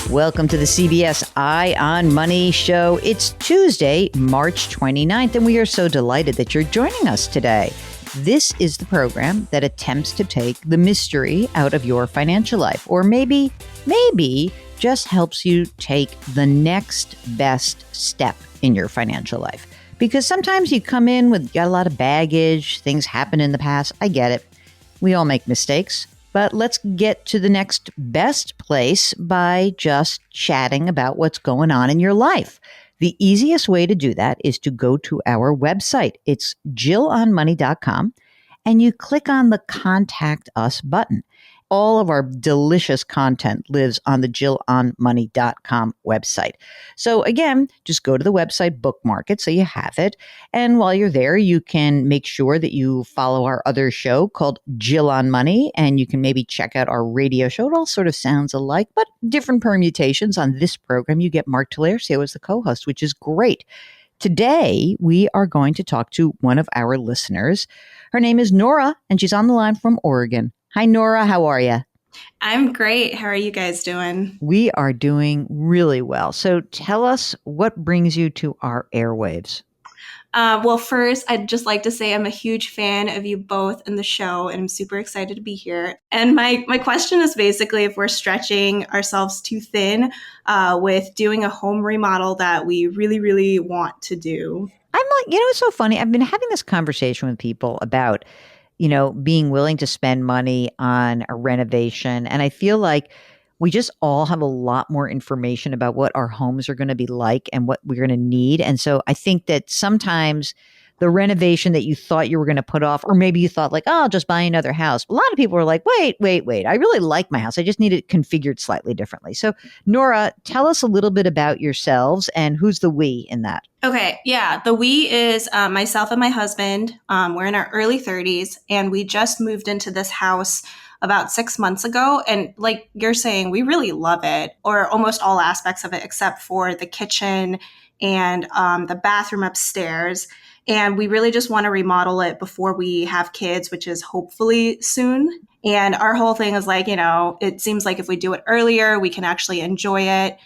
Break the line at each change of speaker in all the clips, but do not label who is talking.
Welcome to the CBS Eye on Money show. It's Tuesday, March 29th, and we are so delighted that you're joining us today. This is the program that attempts to take the mystery out of your financial life, or maybe just helps you take the next best step in your financial life. Because sometimes you come in with got a lot of baggage, things happen in the past. I get it. We all make mistakes. But let's get to the next best place by just chatting about what's going on in your life. The easiest way to do that is to go to our website. It's jillonmoney.com, and you click on the Contact Us button. All of our delicious content lives on the jillonmoney.com website. So again, just go to the website, bookmark it so you have it. And while you're there, you can make sure that you follow our other show called Jill on Money, and you can maybe check out our radio show. It all sort of sounds alike, but different permutations. On this program, you get Mark Talercio as the co-host, which is great. Today, we are going to talk to one of our listeners. Her name is Nora, and she's on the line from Oregon. Hi, Nora. How are you?
I'm great. How are you guys doing?
We are doing really well. So tell us what brings you to our airwaves.
Well, first, I'd just like to say I'm a huge fan of you both in the show, and I'm super excited to be here. And my question is basically if we're stretching ourselves too thin with doing a home remodel that we really, really want to do.
I'm like, it's so funny. I've been having this conversation with people about being willing to spend money on a renovation. And I feel like we just all have a lot more information about what our homes are going to be like and what we're going to need. And so I think that sometimes the renovation that you thought you were going to put off, or maybe you thought like, oh, I'll just buy another house. A lot of people are like, wait. I really like my house. I just need it configured slightly differently. So Nora, tell us a little bit about yourselves and who's the we in that.
Okay. Yeah. The we is myself and my husband. We're in our early 30s, and we just moved into this house about 6 months ago. And like you're saying, we really love it, or almost all aspects of it, except for the kitchen and the bathroom upstairs. And we really just want to remodel it before we have kids, which is hopefully soon. And our whole thing is like, it seems like if we do it earlier, we can actually enjoy it.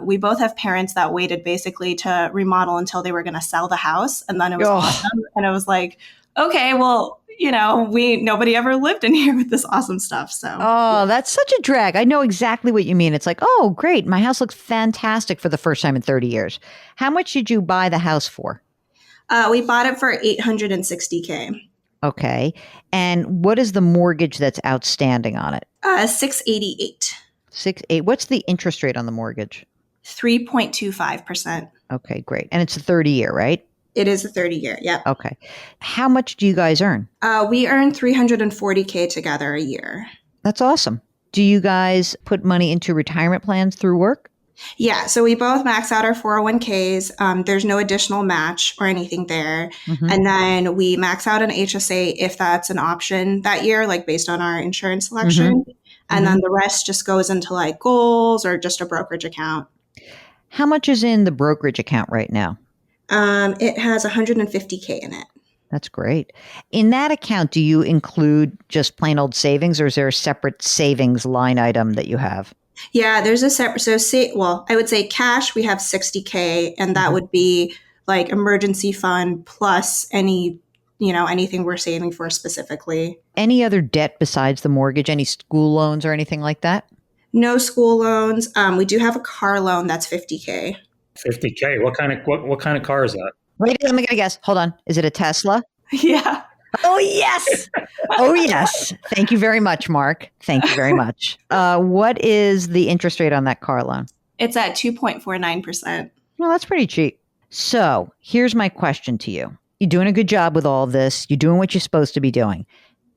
We both have parents that waited basically to remodel until they were going to sell the house. And then it was awesome. And it was like, okay, well, nobody ever lived in here with this awesome stuff. So,
that's such a drag. I know exactly what you mean. It's like, oh, great. My house looks fantastic for the first time in 30 years. How much did you buy the house for?
We bought it for $860K.
Okay. And what is the mortgage that's outstanding on it?
$688.
6.8. What's the interest rate on the mortgage?
3.25%.
Okay, great. And it's a 30-year, right?
It is a 30-year. Yep.
Okay. How much do you guys earn?
We earn $340K together a year.
That's awesome. Do you guys put money into retirement plans through work?
Yeah. So we both max out our 401ks. There's no additional match or anything there. Mm-hmm. And then we max out an HSA if that's an option that year, like based on our insurance selection. Mm-hmm. And then the rest just goes into like goals or just a brokerage account.
How much is in the brokerage account right now?
It has $150K in it.
That's great. In that account, do you include just plain old savings, or is there a separate savings line item that you have?
Yeah, there's a separate. So I would say cash, we have $60K, and that would be like emergency fund plus anything we're saving for specifically.
Any other debt besides the mortgage? Any school loans or anything like that?
No school loans. We do have a car loan that's $50K.
$50K. What kind of car is that?
Wait, let me get a guess. Hold on. Is it a Tesla?
Yeah.
Oh, yes. Oh, yes. Thank you very much, Mark. Thank you very much. What is the interest rate on that car loan?
It's at 2.49%.
Well, that's pretty cheap. So here's my question to you. You're doing a good job with all of this. You're doing what you're supposed to be doing.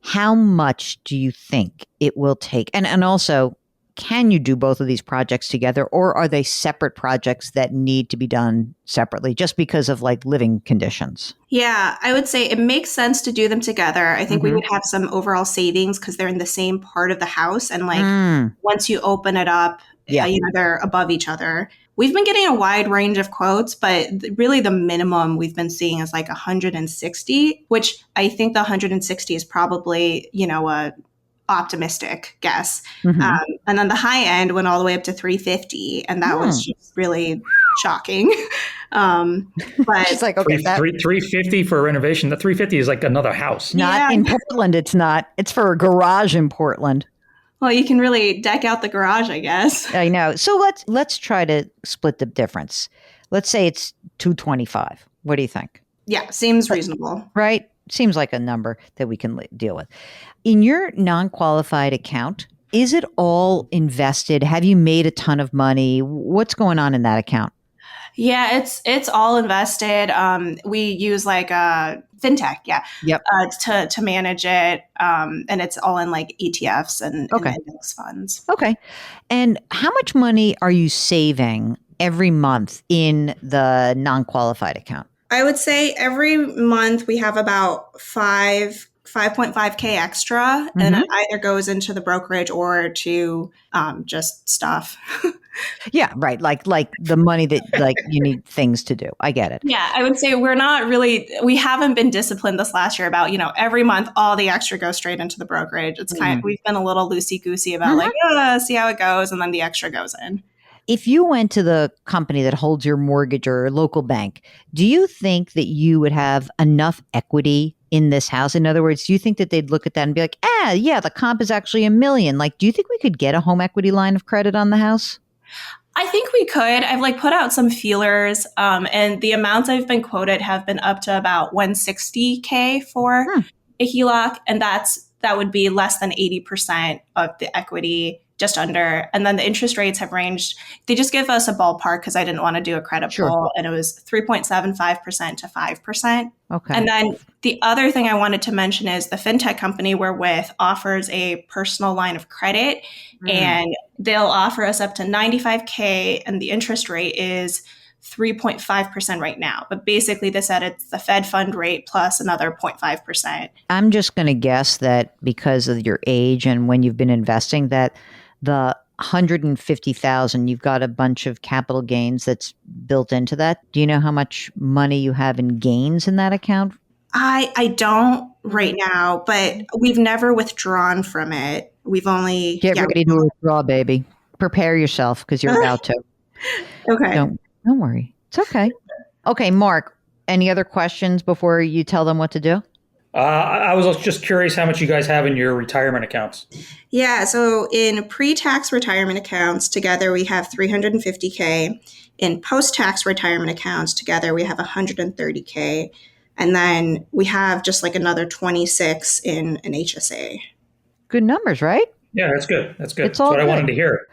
How much do you think it will take? And also, can you do both of these projects together, or are they separate projects that need to be done separately just because of like living conditions?
Yeah, I would say it makes sense to do them together. I think we would have some overall savings because they're in the same part of the house. And like once you open it up, they're above each other. We've been getting a wide range of quotes, but really the minimum we've been seeing is like 160, which I think the 160 is probably, optimistic guess.
Mm-hmm.
And then the high end went all the way up to 350, and that was
Hmm.
just really shocking. um,
She's
but
like, okay, that
350 for a renovation. The 350 is like another house.
not
yeah,
in Portland. It's not. It's for a garage in Portland.
well, you can really deck out the garage, I guess.
I know. So let's try to split the difference. Let's say it's 225. What do you think?
Yeah, seems reasonable.
Right? Seems like a number that we can deal with. In your non-qualified account, is it all invested? Have you made a ton of money? What's going on in that account?
Yeah, it's all invested. We use like fintech, yeah,
Yep.
to manage it, and it's all in like ETFs and
Okay.
index funds.
Okay. And how much money are you saving every month in the non-qualified account?
I would say every month we have about 5.5K extra, and it
Hmm.
either goes into the brokerage or to just stuff.
Yeah, right. Like the money that like you need things to do. I get it.
Yeah, I would say we haven't been disciplined this last year about, every month all the extra goes straight into the brokerage. We've been a little loosey goosey about
Mhm.
like, see how it goes, and then the extra goes in.
If you went to the company that holds your mortgage or local bank, do you think that you would have enough equity in this house? In other words, do you think that they'd look at that and be like, yeah, the comp is actually $1 million? Like, do you think we could get a home equity line of credit on the house?
I think we could. I've like put out some feelers, and the amounts I've been quoted have been up to about 160K for
Hmm,
a HELOC, and that would be less than 80% of the equity, just under. And then the interest rates have ranged. They just give us a ballpark because I didn't want to do a credit
sure.
pull, and it was 3.75% to 5%.
Okay.
And then the other thing I wanted to mention is the fintech company we're with offers a personal line of credit,
Mm.
and they'll offer us up to 95K, and the interest rate is 3.5% right now. But basically, they said it's the Fed fund rate plus another 0.5%.
I'm just going to guess that because of your age and when you've been investing, that the 150,000, you've got a bunch of capital gains that's built into that. Do you know how much money you have in gains in that account?
I don't right now, but we've never withdrawn from it. We've only,
Get
yeah.
ready to withdraw, baby. Prepare yourself because you're about to.
Okay.
Don't worry. It's okay. Okay, Mark, any other questions before you tell them what to do?
I was just curious how much you guys have in your retirement accounts.
Yeah, so in pre-tax retirement accounts, together we have 350K. In post-tax retirement accounts, together we have 130K. And then we have just like another 26 in an HSA.
Good numbers, right?
Yeah, that's good. That's good.
It's
That's
all
what I wanted
good.
to hear.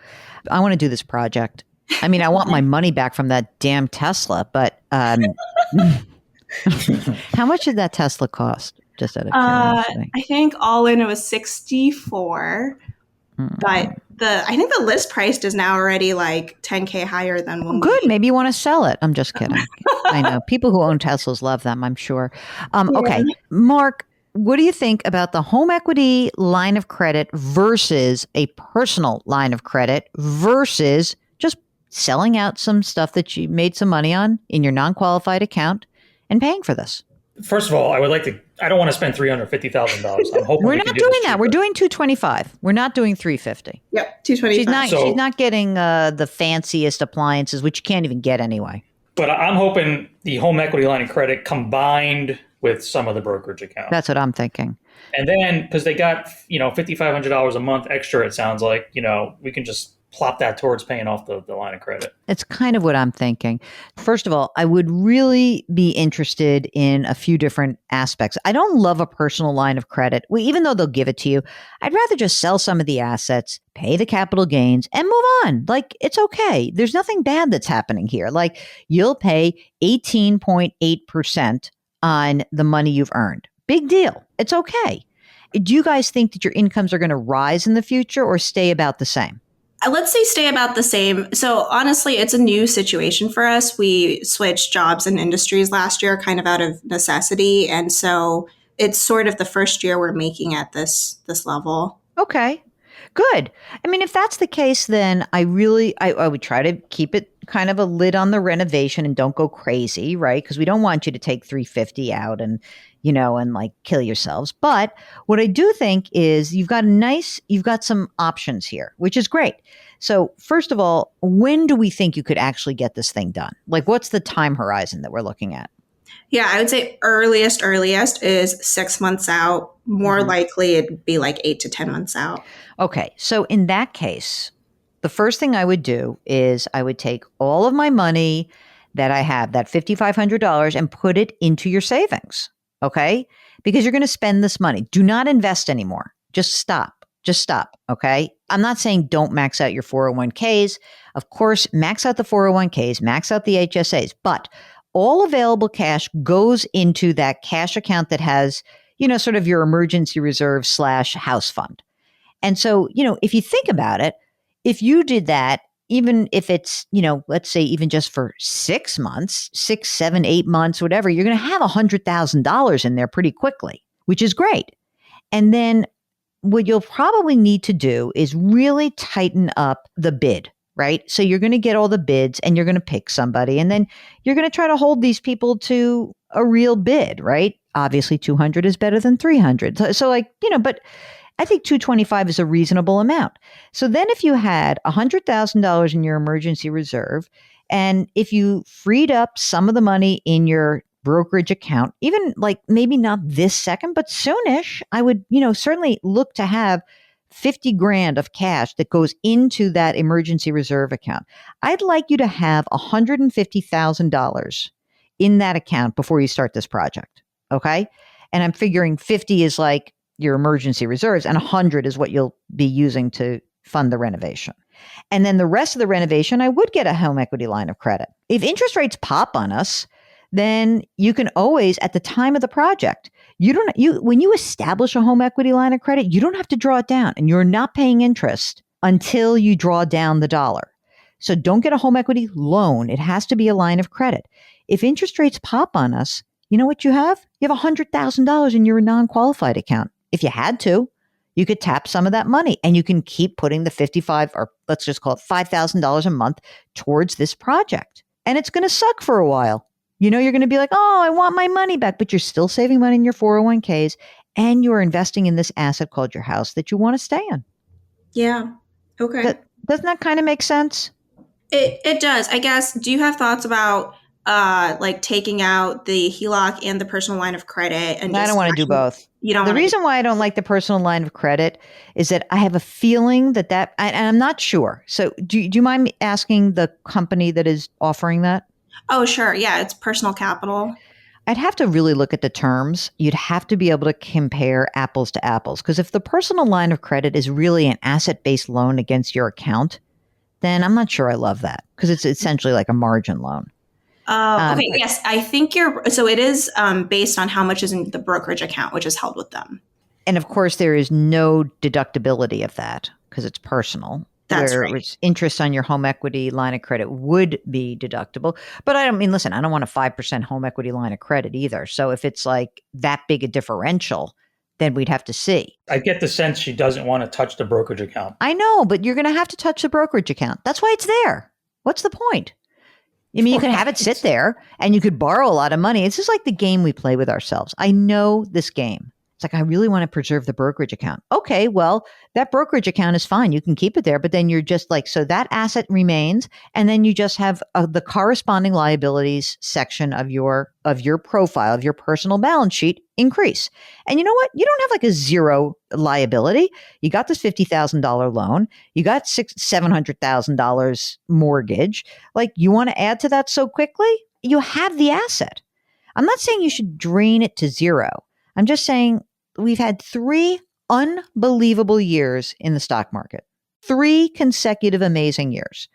I want to do this project. I mean, I want my money back from that damn Tesla, but how much did that Tesla cost? Just out of curiosity.
I think all in it was 64, but
Mm.
I think the list price is now already like 10K higher than
Oh,
when
good.
we.
Maybe you want to sell it. I'm just kidding. I know people who own Teslas love them, I'm sure. Okay,
Yeah.
Mark, what do you think about the home equity line of credit versus a personal line of credit versus just selling out some stuff that you made some money on in your non-qualified account and paying for this?
First of all, I would like to. I don't want to spend $350,000. I'm hoping
We're
we
not
can do
doing
this
that. We're
cheaper.
doing 225. We're not doing 350.
Yep, 225.
So-
She's not getting the fanciest appliances, which you can't even get anyway.
But I'm hoping the home equity line of credit combined with some of the brokerage account.
That's what I'm thinking.
And then, because they got, $5,500 a month extra, it sounds like, we can just plop that towards paying off the line of credit.
It's kind of what I'm thinking. First of all, I would really be interested in a few different aspects. I don't love a personal line of credit. Even though they'll give it to you, I'd rather just sell some of the assets, pay the capital gains, and move on. Like, it's okay. There's nothing bad that's happening here. Like, you'll pay 18.8% on the money you've earned. Big deal. It's okay. Do you guys think that your incomes are going to rise in the future or stay about the same?
Let's say stay about the same. So honestly, it's a new situation for us. We switched jobs and industries last year, kind of out of necessity, and so it's sort of the first year we're making at this level.
Okay. Good. I mean, if that's the case, then I would try to keep it kind of a lid on the renovation and don't go crazy, right? Because we don't want you to take 350 out and, and like kill yourselves. But what I do think is you've got some options here, which is great. So first of all, when do we think you could actually get this thing done? Like, what's the time horizon that we're looking at?
Yeah, I would say earliest is 6 months out. More
Mhm.
likely it'd be like 8 to 10 months out.
Okay. So in that case, the first thing I would do is I would take all of my money that I have, that $5,500, and put it into your savings. Okay. Because you're going to spend this money. Do not invest anymore. Just stop. Just stop. Okay. I'm not saying don't max out your 401ks. Of course, max out the 401ks, max out the HSAs, but all available cash goes into that cash account that has, sort of your emergency reserve slash house fund. And so, if you think about it, if you did that, even if it's, let's say even just for 6 months, 6, 7, 8 months, whatever, you're going to have $100,000 in there pretty quickly, which is great. And then what you'll probably need to do is really tighten up the bid, right? So you're going to get all the bids and you're going to pick somebody, and then you're going to try to hold these people to a real bid, right? Obviously 200 is better than 300. So like, but I think 225 is a reasonable amount. So then if you had $100,000 in your emergency reserve, and if you freed up some of the money in your brokerage account, even like maybe not this second, but soonish, I would, certainly look to have 50 grand of cash that goes into that emergency reserve account. I'd like you to have $150,000 in that account before you start this project. Okay. And I'm figuring 50 is like your emergency reserves, and 100 is what you'll be using to fund the renovation. And then the rest of the renovation, I would get a home equity line of credit. If interest rates pop on us, then you can always, at the time of the project, when you establish a home equity line of credit, you don't have to draw it down, and you're not paying interest until you draw down the dollar. So don't get a home equity loan. It has to be a line of credit. If interest rates pop on us, you know what you have? You have $100,000 in your non-qualified account. If you had to, you could tap some of that money, and you can keep putting the 55, or let's just call it $5,000 a month towards this project. And it's going to suck for a while. You're going to be like, oh, I want my money back, but you're still saving money in your 401ks, and you're investing in this asset called your house that you want to stay in.
Yeah. Okay.
Doesn't that kind of make sense?
It does. I guess, do you have thoughts about like taking out the HELOC and the personal line of credit and
I
just
don't want to do both.
you don't
The
want to
reason why I don't like the personal line of credit is that I have a feeling and I'm not sure. So do you mind me asking the company that is offering that?
Oh, sure. Yeah, it's personal capital.
I'd have to really look at the terms. You'd have to be able to compare apples to apples. Because if the personal line of credit is really an asset-based loan against your account, then I'm not sure I love that, because it's essentially like a margin loan.
Okay. Yes, I think so it is based on how much is in the brokerage account, which is held with them.
And of course, there is no deductibility of that because it's personal.
That's
Where
right.
it's interest on your home equity line of credit would be deductible. But listen, I don't want a 5% home equity line of credit either. So if it's like that big a differential, then we'd have to see.
I get the sense she doesn't want to touch the brokerage account.
I know, but you're going to have to touch the brokerage account. That's why it's there. What's the point? I mean, you could have it sit there and you could borrow a lot of money. It's just like the game we play with ourselves. I know this game. It's like, I really want to preserve the brokerage account. Okay, well, that brokerage account is fine. You can keep it there, but then you're just like, so that asset remains, and then you just have the corresponding liabilities section of your profile, of your personal balance sheet increase. And you know what? You don't have like a zero liability. You got this $50,000 loan. You got $700,000 mortgage. Like, you want to add to that so quickly? You have the asset. I'm not saying you should drain it to zero. I'm just saying we've had 3 unbelievable years in the stock market, 3 consecutive amazing years.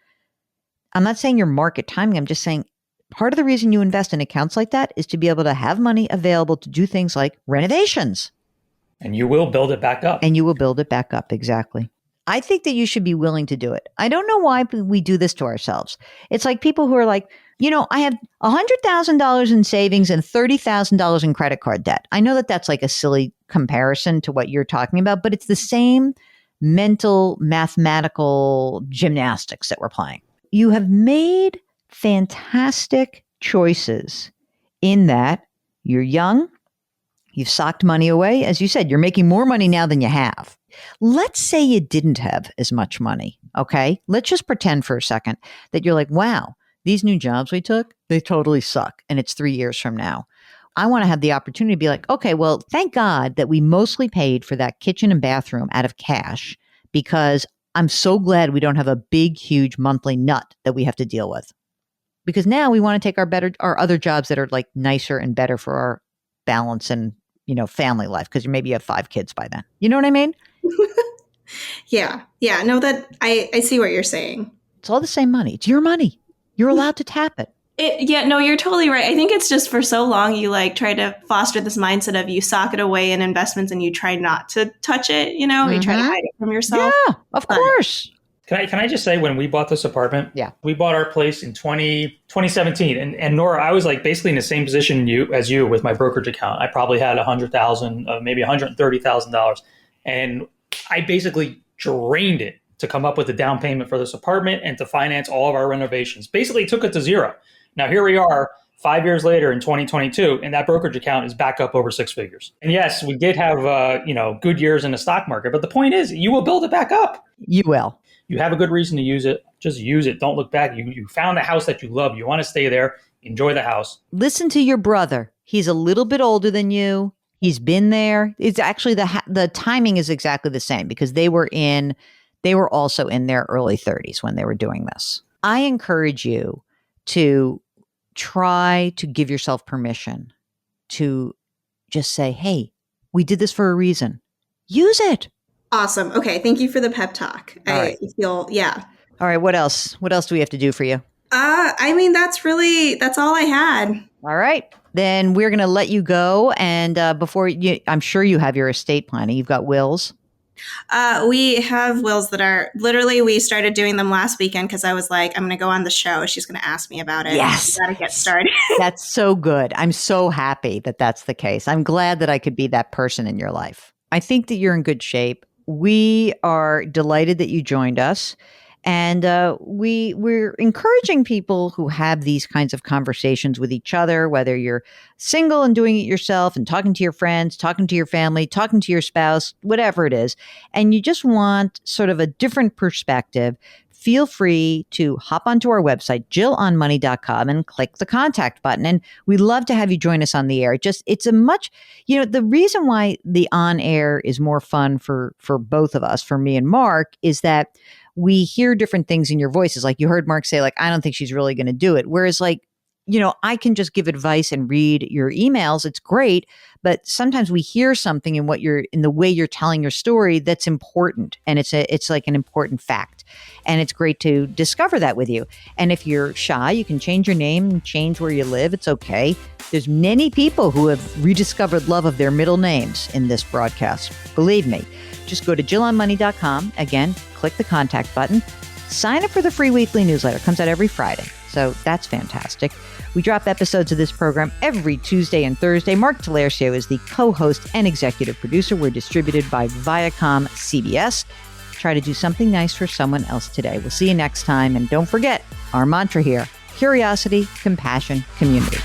I'm not saying your market timing. I'm just saying part of the reason you invest in accounts like that is to be able to have money available to do things like renovations.
And you will build it back up.
And you will build it back up. Exactly. I think that you should be willing to do it. I don't know why we do this to ourselves. It's like people who are like, I have $100,000 in savings and $30,000 in credit card debt. I know that that's like a silly comparison to what you're talking about, but it's the same mental, mathematical gymnastics that we're playing. You have made fantastic choices in that you're young, you've socked money away. As you said, you're making more money now than you have. Let's say you didn't have as much money, okay? Let's just pretend for a second that you're like, wow, these new jobs we took, they totally suck. And it's 3 years from now. I want to have the opportunity to be like, okay, well, thank God that we mostly paid for that kitchen and bathroom out of cash, because I'm so glad we don't have a big, huge monthly nut that we have to deal with. Because now we want to take our other jobs that are like nicer and better for our balance and, family life, because maybe you have 5 kids by then. You know what I mean?
Yeah. No, that I see what you're saying.
It's all the same money. It's your money. You're allowed to tap it.
No, you're totally right. I think it's just for so long you try to foster this mindset of you sock it away in investments and you try not to touch it, you try to hide it from yourself.
Yeah, of course.
Can I just say, when we bought this apartment, we bought our place in 2017. And Nora, I was basically in the same position as you with my brokerage account. I probably had $100,000, maybe $130,000. And I basically drained it to come up with a down payment for this apartment and to finance all of our renovations. Basically took it to zero. Now here we are 5 years later in 2022, and that brokerage account is back up over 6 figures. And yes, we did have good years in the stock market, but the point is, you will build it back up.
You will.
You have a good reason to use it. Just use it. Don't look back. You found a house that you love. You want to stay there. Enjoy the house.
Listen to your brother. He's a little bit older than you. He's been there. It's actually the timing is exactly the same, because they were also in their early 30s when they were doing this. I encourage you to try to give yourself permission to just say, hey, we did this for a reason. Use it.
Awesome. Okay. Thank you for the pep talk. I feel, yeah.
All right. What else? What else do we have to do for you?
That's all I had.
All right. Then we're going to let you go. And I'm sure you have your estate planning. You've got wills.
We have wills that are literally, we started doing them last weekend because I was like, I'm going to go on the show. She's going to ask me about it.
Yes.
Got to get started.
That's so good. I'm so happy that that's the case. I'm glad that I could be that person in your life. I think that you're in good shape. We are delighted that you joined us. And we're encouraging people who have these kinds of conversations with each other, whether you're single and doing it yourself and talking to your friends, talking to your family, talking to your spouse, whatever it is, and you just want sort of a different perspective. Feel free to hop onto our website, jillonmoney.com, and click the contact button. And we'd love to have you join us on the air. It's a much, the reason why the on air is more fun for both of us, for me and Mark, is that we hear different things in your voices. Like you heard Mark say, I don't think she's really going to do it. Whereas I can just give advice and read your emails. It's great. But sometimes we hear something in the way you're telling your story that's important. And it's like an important fact. And it's great to discover that with you. And if you're shy, you can change your name and change where you live. It's okay. There's many people who have rediscovered love of their middle names in this broadcast. Believe me. Just go to jillonmoney.com. Again, click the contact button. Sign up for the free weekly newsletter. It comes out every Friday. So that's fantastic. We drop episodes of this program every Tuesday and Thursday. Mark Talercio is the co-host and executive producer. We're distributed by Viacom CBS. Try to do something nice for someone else today. We'll see you next time. And don't forget our mantra here: curiosity, compassion, community.